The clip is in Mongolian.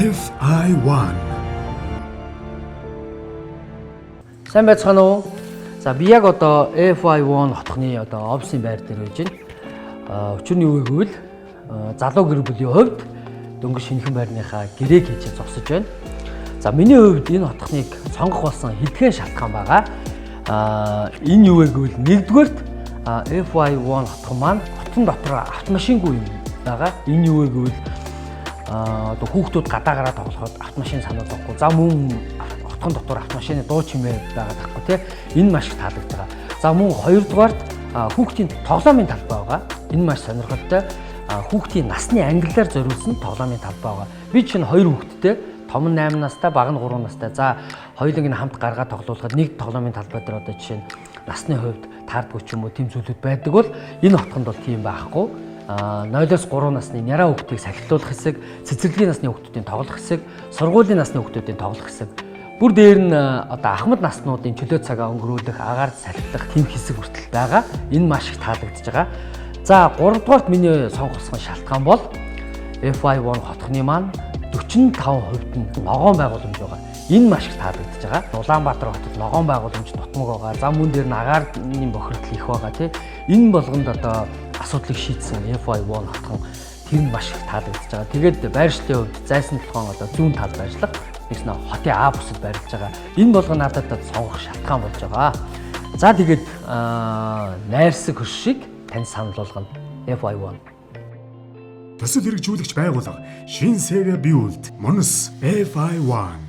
FI1. Сайн байцгаана уу? За би яг одоо FI1 хотхны одоо офисын байр дээр байж байна. Учир нь юу гэвэл залуу гэр бүлийн хувьд дөнгөж шинэхэн байрныхаа гэрээг хийж зогсож байна. За миний хувьд энэ хотхныг сонгох болсон хэдхэн шалтгаан байгаа. Энэ юу гэвэл нэгдүгээрт FI1 хотхон маань хотон дотор автомашингүй юм байгаа. Энэ юу гэвэл одоо хүүхдүүд гадаагаараа тоглоход автомашин санаа зовхгүй. За мөн хотхон дотор автомашины дуу чимээ байгаа тахгүй тий. Энэ маш их таалагддаг. За мөн хоёрдугаарт хүүхдийн тоглоомын талбай байгаа. Энэ маш сонирхолтой. Хүүхдийн насны ангиллаар зориулсан тоглоомын талбай байгаа. Би чинь хоёр хүүхэдтэй, том нь 8 настай, бага нь 3 настай. За хоёуланг нь хамт гаргаад тоглуулахад нэг тоглоомын талбай дээр одоо жишээ нь насны хувьд таардгүй ч юм уу тийм зүйлүүд байдаг бол энэ хотхонд бол тийм байхгүй. 0-3 насны няраа хүүхдийг сахилуулах хэсэг, цэцэрлэгийн насны хүүхдүүдийн тоглох хэсэг, сургуулийн насны хүүхдүүдийн тоглох хэсэг. Бүр дээр нь одоо ахмад наснуудын чөлөө цагаа өнгөрүүлэх, агаар салхилах тийм хэсэг хүртэл байгаа. Энэ маш их таалагдж байгаа. За 3 дугаарт миний сонгосон шалтгаан бол FI1 хотхны маань 45% нь ногоон байгууламж байгаа. Энэ маш их таалагдж байгаа. Улаанбаатар хотод ногоон байгууламж тутмаг байгаа. За мөн дээр нь агаарны бохирдол их байгаа тий. Энэ болгонд одоо асуудлыг шийдсэн FI1 хотхон тэр нь маш их таалагдж байгаа. Тэгээд байршлын хувьд зайсан толгоон одоо зүүн талд ажиллах нэгснэ хотын А бүсэд байрлаж байгаа. Энэ болгоо надад сонгох шалтгаан болж байгаа. За тэгээд найрсаг хөш шиг тань санал болгоно FI1. Төсөл хэрэгжүүлэгч байгууллага Шинсэгээ бий үлд. Монс FI1.